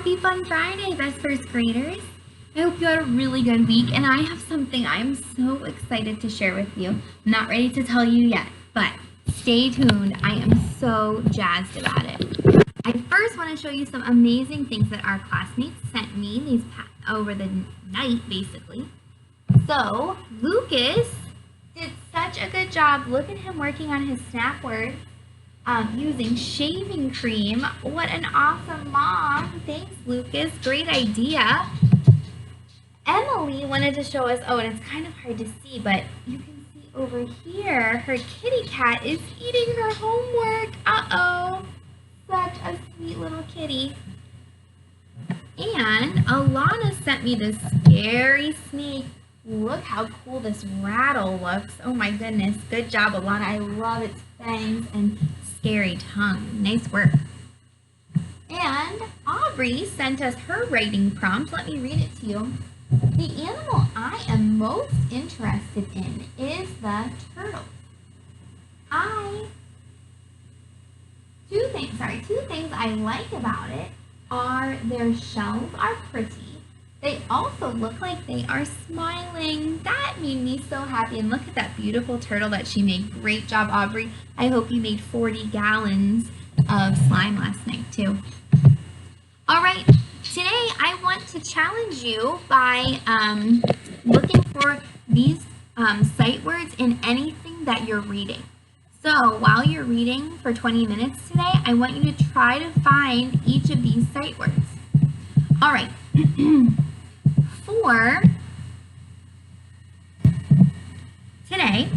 Happy Fun Friday, best first graders. I hope you had a really good week, and I have something I'm so excited to share with you. I'm not ready to tell you yet, but stay tuned. I am so jazzed about it. I first want to show you some amazing things that our classmates sent me over the night, basically. So, Lucas did such a good job. Look at him working on his snap words. Using shaving cream. What an awesome mom. Thanks, Lucas. Great idea. Emily wanted to show us, and it's kind of hard to see, but you can see over here, her kitty cat is eating her homework. Uh-oh. Such a sweet little kitty. And Alana sent me this scary snake. Look how cool this rattle looks. Oh my goodness. Good job, Alana. I love its fangs and scary tongue. Nice work. And Aubrey sent us her writing prompt. Let me read it to you. The animal I am most interested in is the turtle. Two things I like about it are their shells are pretty. They also look like they are smiling. That made me so happy. And look at that beautiful turtle that she made. Great job, Aubrey. I hope you made 40 gallons of slime last night, too. All right, today I want to challenge you by looking for these sight words in anything that you're reading. So while you're reading for 20 minutes today, I want you to try to find each of these sight words. All right. For today,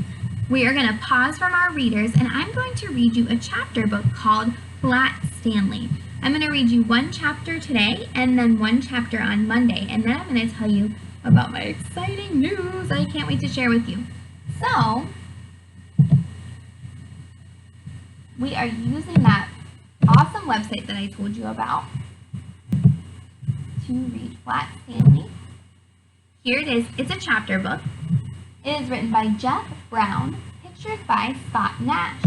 we are going to pause from our readers, and I'm going to read you a chapter book called Flat Stanley. I'm going to read you one chapter today and then one chapter on Monday, and then I'm going to tell you about my exciting news I can't wait to share with you. So, we are using that awesome website that I told you about to read Flat Stanley. Here it is. It's a chapter book. It is written by Jeff Brown, pictures by Scott Nash.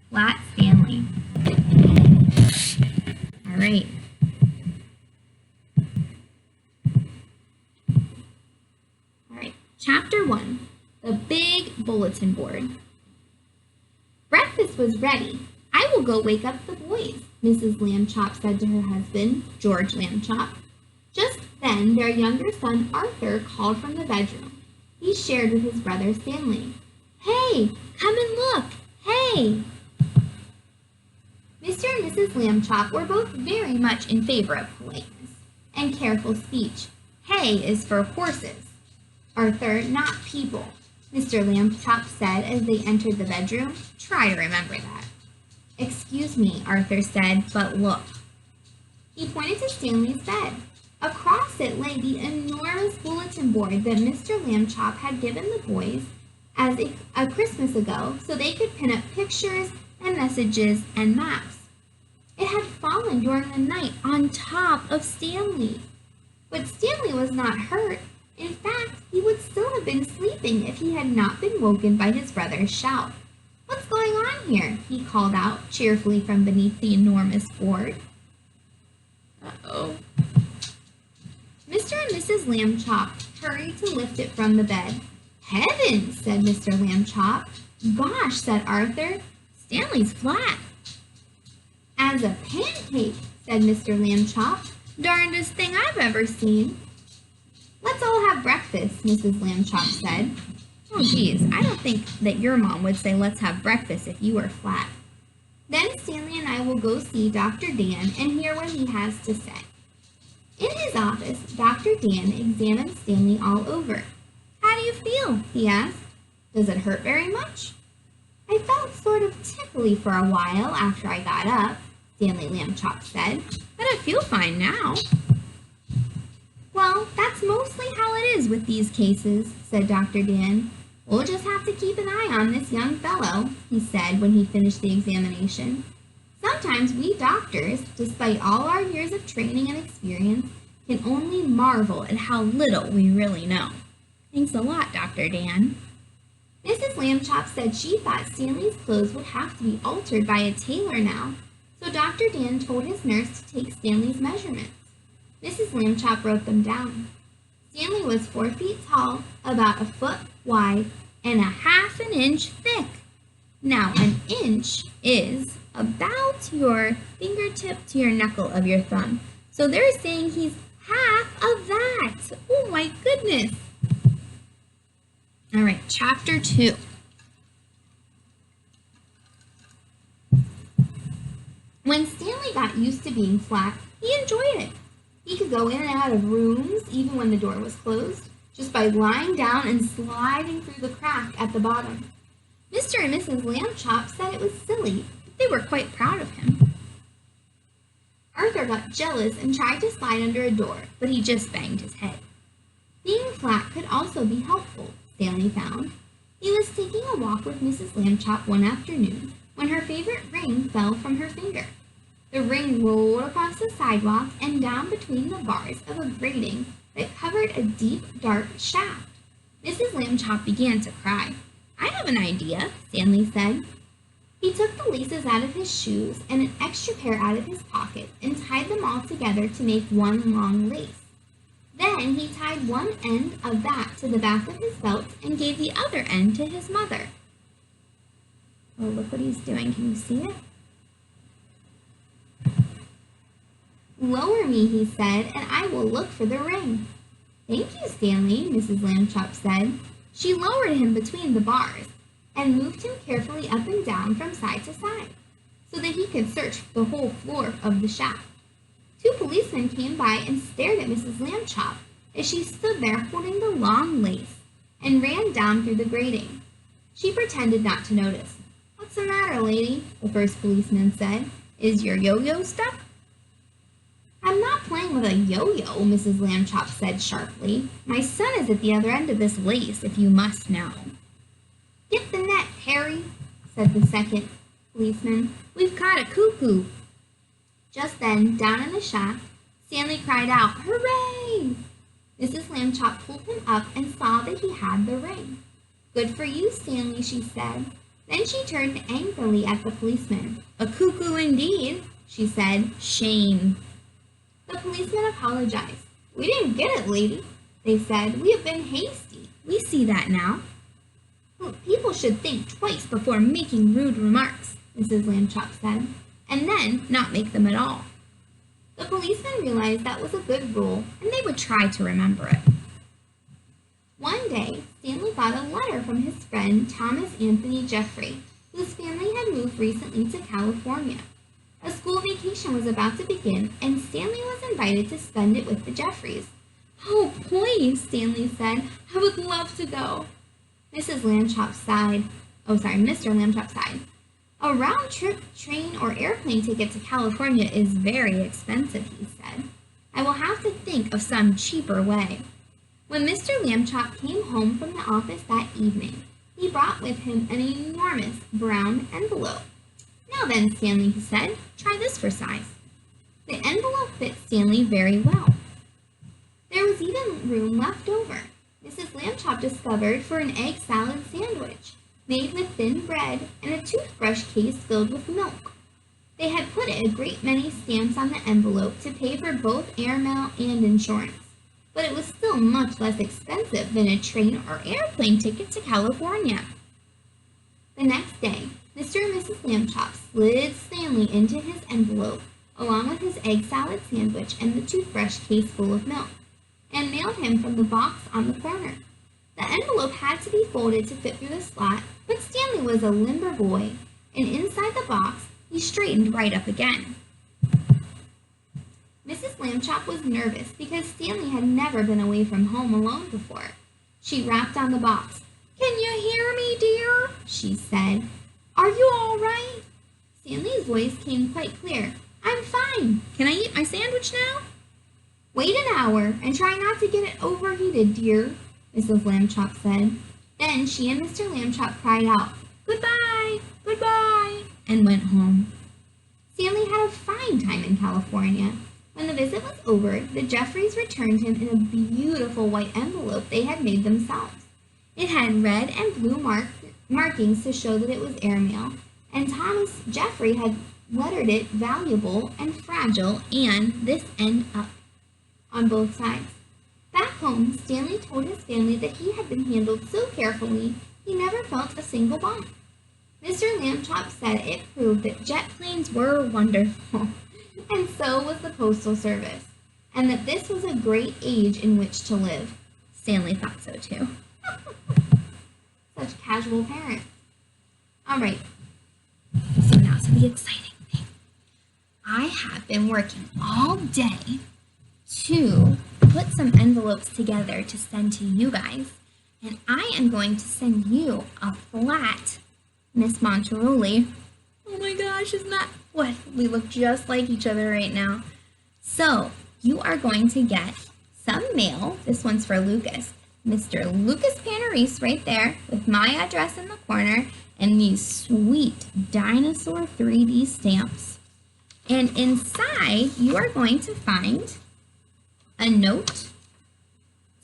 Flat Stanley. All right. All right. Chapter 1, The Big Bulletin Board. Breakfast was ready. I will go wake up the boys, Mrs. Lambchop said to her husband, George Lambchop. Just then, their younger son, Arthur, called from the bedroom. He shared with his brother Stanley. Hey, come and look! Hey! Mr. and Mrs. Lambchop were both very much in favor of politeness and careful speech. Hay is for horses. Arthur, not people, Mr. Lambchop said as they entered the bedroom. Try to remember that. Excuse me, Arthur said, but look. He pointed to Stanley's bed. Across it lay the enormous bulletin board that Mr. Lambchop had given the boys as a Christmas ago so they could pin up pictures and messages and maps. It had fallen during the night on top of Stanley. But Stanley was not hurt. In fact, he would still have been sleeping if he had not been woken by his brother's shout. What's going on here? He called out cheerfully from beneath the enormous board. Uh-oh. Mr. and Mrs. Lambchop hurried to lift it from the bed. Heavens, said Mr. Lambchop. Gosh, said Arthur, Stanley's flat. As a pancake, said Mr. Lambchop. Darndest thing I've ever seen. Let's all have breakfast, Mrs. Lambchop said. Oh, geez, I don't think that your mom would say let's have breakfast if you were flat. Then Stanley and I will go see Dr. Dan and hear what he has to say. In his office, Dr. Dan examined Stanley all over. How do you feel? He asked. Does it hurt very much? I felt sort of tickly for a while after I got up, Stanley Lambchop said, but I feel fine now. Well, that's mostly how it is with these cases, said Dr. Dan. We'll just have to keep an eye on this young fellow, he said when he finished the examination. Sometimes we doctors, despite all our years of training and experience, can only marvel at how little we really know. Thanks a lot, Dr. Dan. Mrs. Lambchop said she thought Stanley's clothes would have to be altered by a tailor now. So Dr. Dan told his nurse to take Stanley's measurements. Mrs. Lambchop wrote them down. Stanley was 4 feet tall, about a foot wide, and a half an inch thick. Now, an inch is about your fingertip to your knuckle of your thumb. So they're saying he's half of that. Oh my goodness. All right, chapter 2. When Stanley got used to being flat, he enjoyed it. He could go in and out of rooms even when the door was closed, just by lying down and sliding through the crack at the bottom. Mr. and Mrs. Lambchop said it was silly, but they were quite proud of him. Arthur got jealous and tried to slide under a door, but he just banged his head. Being flat could also be helpful, Stanley found. He was taking a walk with Mrs. Lambchop one afternoon when her favorite ring fell from her finger. The ring rolled across the sidewalk and down between the bars of a grating that covered a deep, dark shaft. Mrs. Lambchop began to cry. "I have an idea," Stanley said. He took the laces out of his shoes and an extra pair out of his pocket and tied them all together to make one long lace. Then he tied one end of that to the back of his belt and gave the other end to his mother. Oh, look what he's doing. Can you see it? "Lower me," he said, "and I will look for the ring." "Thank you, Stanley," Mrs. Lambchop said. She lowered him between the bars and moved him carefully up and down from side to side so that he could search the whole floor of the shaft. 2 policemen came by and stared at Mrs. Lambchop as she stood there holding the long lace and ran down through the grating. She pretended not to notice. "What's the matter, lady?" the first policeman said. "Is your yo-yo stuck?" "I'm not playing with a yo-yo," Mrs. Lambchop said sharply. "My son is at the other end of this lace, if you must know." "Get the net, Harry," said the second policeman. "We've caught a cuckoo." Just then, down in the shaft, Stanley cried out, "Hooray!" Mrs. Lambchop pulled him up and saw that he had the ring. "Good for you, Stanley," she said. Then she turned angrily at the policeman. "A cuckoo indeed," she said. "Shame." The policeman apologized. "We didn't get it, lady," they said. "We have been hasty. We see that now." "Well, people should think twice before making rude remarks," Mrs. Lambchop said, "and then not make them at all." The policeman realized that was a good rule, and they would try to remember it. One day, Stanley got a letter from his friend Thomas Anthony Jeffrey, whose family had moved recently to California. A school vacation was about to begin, and Stanley was invited to spend it with the Jeffreys. "Oh, please," Stanley said. "I would love to go." Mr. Lambchop sighed. "A round-trip train or airplane ticket to California is very expensive," he said. "I will have to think of some cheaper way." When Mr. Lambchop came home from the office that evening, he brought with him an enormous brown envelope. "Now then, Stanley," he said, "try this for size." The envelope fit Stanley very well. There was even room left over. Mrs. Lambchop discovered for an egg salad sandwich, made with thin bread, and a toothbrush case filled with milk. They had put a great many stamps on the envelope to pay for both airmail and insurance, but it was still much less expensive than a train or airplane ticket to California. The next day, Mr. and Mrs. Lambchop slid Stanley into his envelope, along with his egg salad sandwich and the toothbrush case full of milk, and mailed him from the box on the corner. The envelope had to be folded to fit through the slot, but Stanley was a limber boy, and inside the box, he straightened right up again. Mrs. Lambchop was nervous because Stanley had never been away from home alone before. She rapped on the box. "Can you hear me, dear?" she said. "Are you all right?" Stanley's voice came quite clear. "I'm fine. Can I eat my sandwich now?" "Wait an hour and try not to get it overheated, dear," Mrs. Lambchop said. Then she and Mr. Lambchop cried out, "Goodbye, goodbye," and went home. Stanley had a fine time in California. When the visit was over, the Jeffreys returned him in a beautiful white envelope they had made themselves. It had red and blue markings to show that it was airmail, and Thomas Jeffrey had lettered it valuable and fragile, and this end up on both sides. Back home, Stanley told his family that he had been handled so carefully he never felt a single bump. Mr. Lambchop said it proved that jet planes were wonderful, and so was the Postal Service, and that this was a great age in which to live. Stanley thought so too. Such casual parents. All right, so now to the exciting thing. I have been working all day to put some envelopes together to send to you guys, and I am going to send you a flat Miss Monteroli. Oh my gosh, isn't that what? We look just like each other right now. So you are going to get some mail. This one's for Lucas. Mr. Lucas Panarese right there with my address in the corner and these sweet dinosaur 3D stamps. And inside you are going to find a note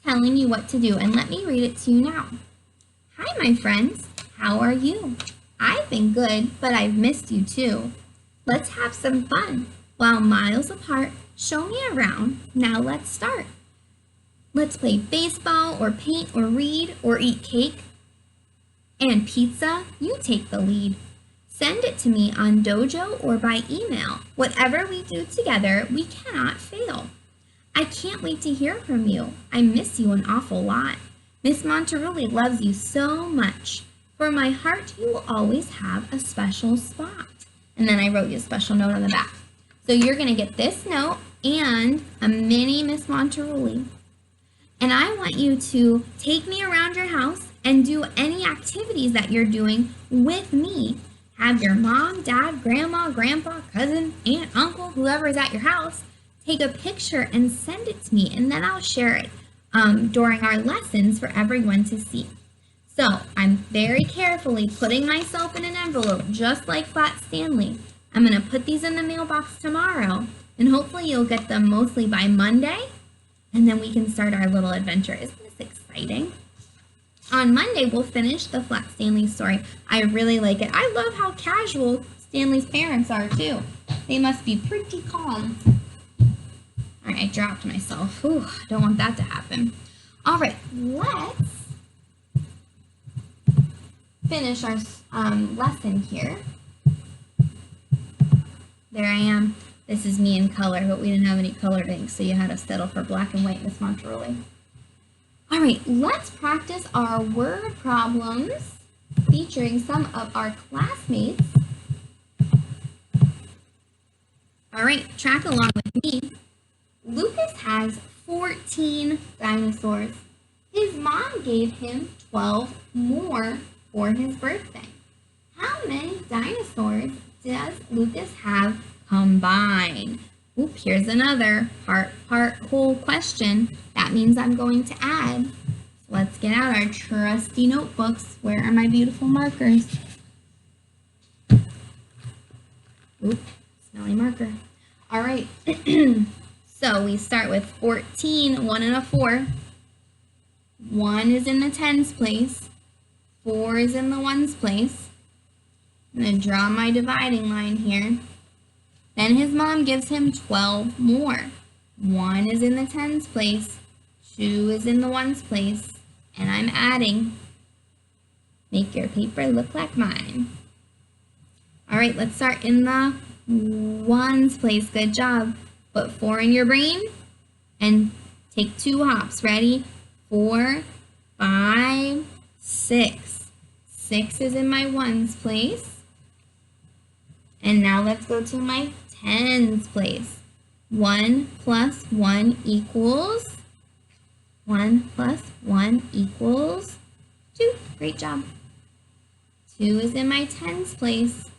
telling you what to do. And let me read it to you now. Hi, my friends. How are you? I've been good, but I've missed you too. Let's have some fun. While miles apart, show me around. Now let's start. Let's play baseball or paint or read or eat cake. And pizza, you take the lead. Send it to me on Dojo or by email. Whatever we do together, we cannot fail. I can't wait to hear from you. I miss you an awful lot. Miss Monteroli loves you so much. For my heart, you will always have a special spot. And then I wrote you a special note on the back. So you're going to get this note and a mini Miss Monteroli. And I want you to take me around your house and do any activities that you're doing with me. Have your mom, dad, grandma, grandpa, cousin, aunt, uncle, whoever is at your house, take a picture and send it to me, and then I'll share it during our lessons for everyone to see. So I'm very carefully putting myself in an envelope, just like Flat Stanley. I'm going to put these in the mailbox tomorrow, and hopefully you'll get them mostly by Monday, and then we can start our little adventure. Isn't this exciting? On Monday, we'll finish the Flat Stanley story. I really like it. I love how casual Stanley's parents are, too. They must be pretty calm. All right, I dropped myself. Ooh, don't want that to happen. All right, let's finish our lesson here. There I am. This is me in color, but we didn't have any colored ink, so you had to settle for black and white, Miss Monteroli. All right, let's practice our word problems featuring some of our classmates. All right, track along with me. Lucas has 14 dinosaurs. His mom gave him 12 more for his birthday. How many dinosaurs does Lucas have combined? Oop, here's another part, whole question. That means I'm going to add. So let's get out our trusty notebooks. Where are my beautiful markers? Oop, smelly marker. All right. So we start with 14, 1 and a 4. 1 is in the tens place. 4 is in the ones place. I'm going to draw my dividing line here. Then his mom gives him 12 more. 1 is in the tens place. 2 is in the ones place. And I'm adding. Make your paper look like mine. All right, let's start in the ones place. Good job. Put 4 in your brain and take 2 hops. Ready? 4, 5, 6. 6 is in my ones place. And now let's go to my tens place. 1 plus 1 equals 1 plus 1 equals 2. Great job. 2 is in my tens place.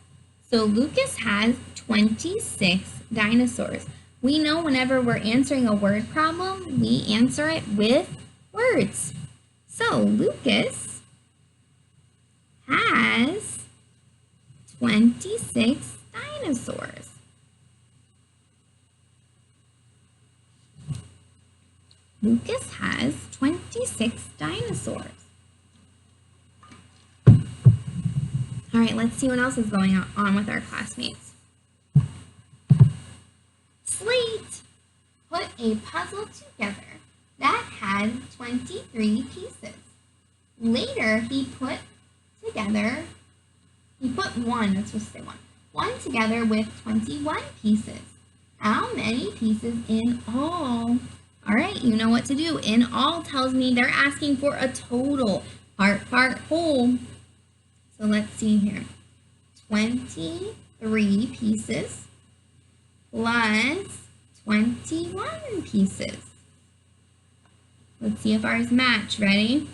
So Lucas has 26 dinosaurs. We know whenever we're answering a word problem, we answer it with words. So Lucas has 26 dinosaurs. Lucas has 26 dinosaurs. All right, let's see what else is going on with our classmates. a puzzle together that had 23 pieces. Later, he put one together with 21 pieces. How many pieces in all? All right, you know what to do. In all tells me they're asking for a total, part, whole. So let's see here. 23 pieces plus 21 pieces. Let's see if ours match. Ready?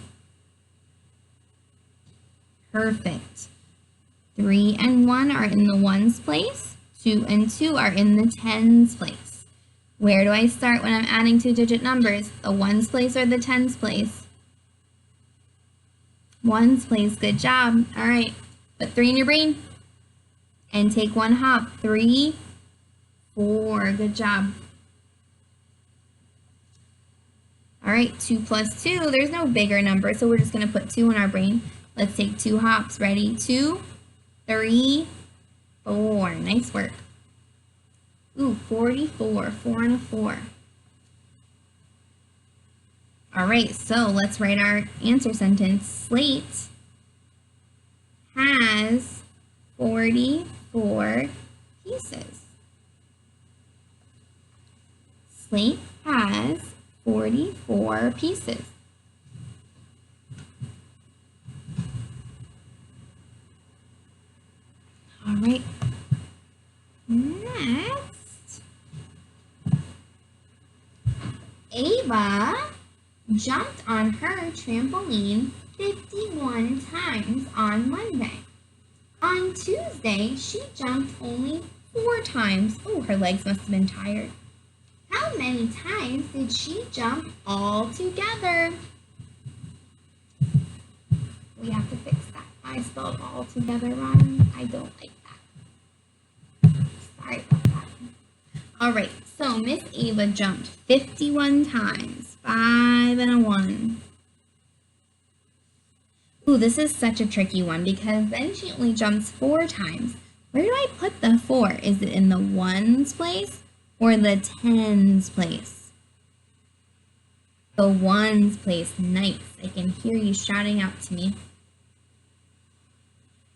Perfect. 3 and 1 are in the ones place. 2 and 2 are in the tens place. Where do I start when I'm adding two-digit numbers? The ones place or the tens place? Ones place. Good job. All right. Put 3 in your brain. And take one hop. 3, 4. Good job. All right, 2 plus 2. There's no bigger number, so we're just going to put 2 in our brain. Let's take 2 hops. Ready? 2, 3, 4. Nice work. Ooh, 44. 4 and a 4. All right, so let's write our answer sentence. Slate has 44 pieces. Slate has 44 pieces. All right. Next, Ava jumped on her trampoline 51 times on Monday. On Tuesday, she jumped only 4 times. Oh, her legs must have been tired. How many times did she jump all together? We have to fix that. I spelled all together wrong. I don't like that. Sorry about that. All right, so Miss Ava jumped 51 times. 5 and a 1. Ooh, this is such a tricky one because then she only jumps 4 times. Where do I put the 4? Is it in the ones place or the tens place? The ones place. Nice. I can hear you shouting out to me.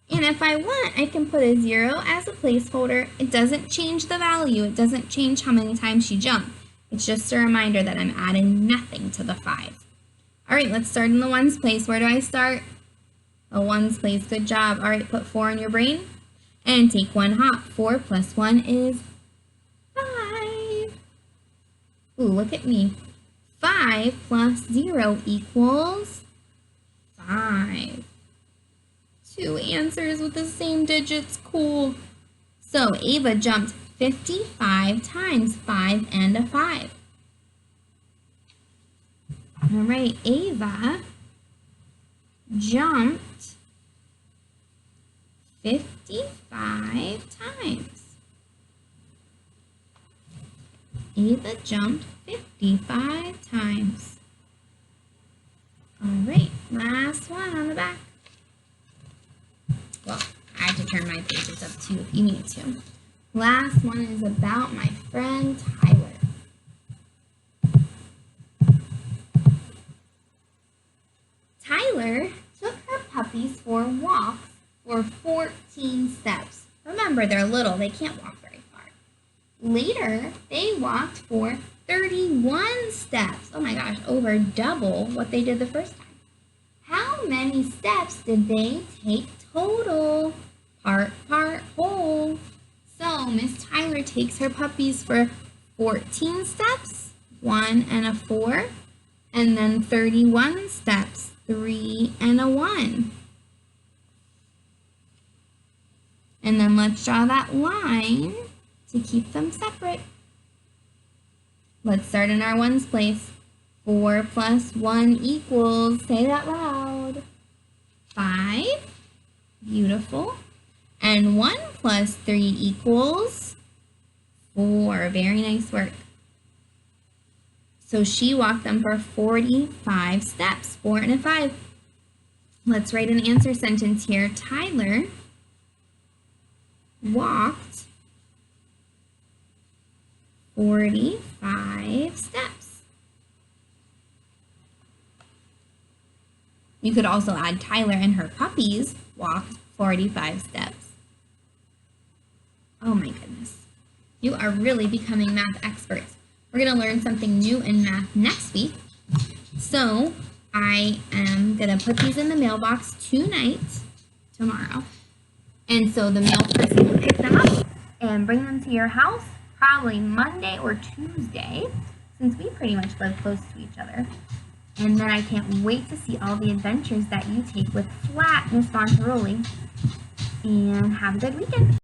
And if I want, I can put a 0 as a placeholder. It doesn't change the value. It doesn't change how many times she jumped. It's just a reminder that I'm adding nothing to the 5. All right, let's start in the ones place. Where do I start? The ones place. Good job. All right, put 4 in your brain and take 1 hop. 4 plus 1 is 5. Ooh, look at me. 5 plus 0 equals 5. 2 answers with the same digits. Cool. So Ava jumped 55 times. 5 and a 5. All right, Ava jumped 55 times. Ava jumped 55 times. All right, last one on the back. Well, I have to turn my pages up too if you need to. Last one is about my friend Tyler. Tyler took her puppies for walks for 14 steps. Remember, they're little, they can't walk very far. Later, they walked for 31 steps. Oh my gosh, over double what they did the first time. How many steps did they take total? Part, whole. So Miss Tyler takes her puppies for 14 steps, 1 and a 4, and then 31 steps, 3 and a 1. And then let's draw that line to keep them separate. Let's start in our ones place. 4 plus 1 equals, say that loud, 5. Beautiful. And 1 plus 3 equals 4. Very nice work. So she walked them for 45 steps, 4 and a 5. Let's write an answer sentence here. Tyler walked 45 steps. You could also add Tyler and her puppies walked 45 steps. Oh my goodness. You are really becoming math experts. We're going to learn something new in math next week. So I am going to put these in the mailbox tonight, tomorrow. And so the mail person will pick them up and bring them to your house probably Monday or Tuesday, since we pretty much live close to each other. And then I can't wait to see all the adventures that you take with Flat Miss Monteroli. And have a good weekend.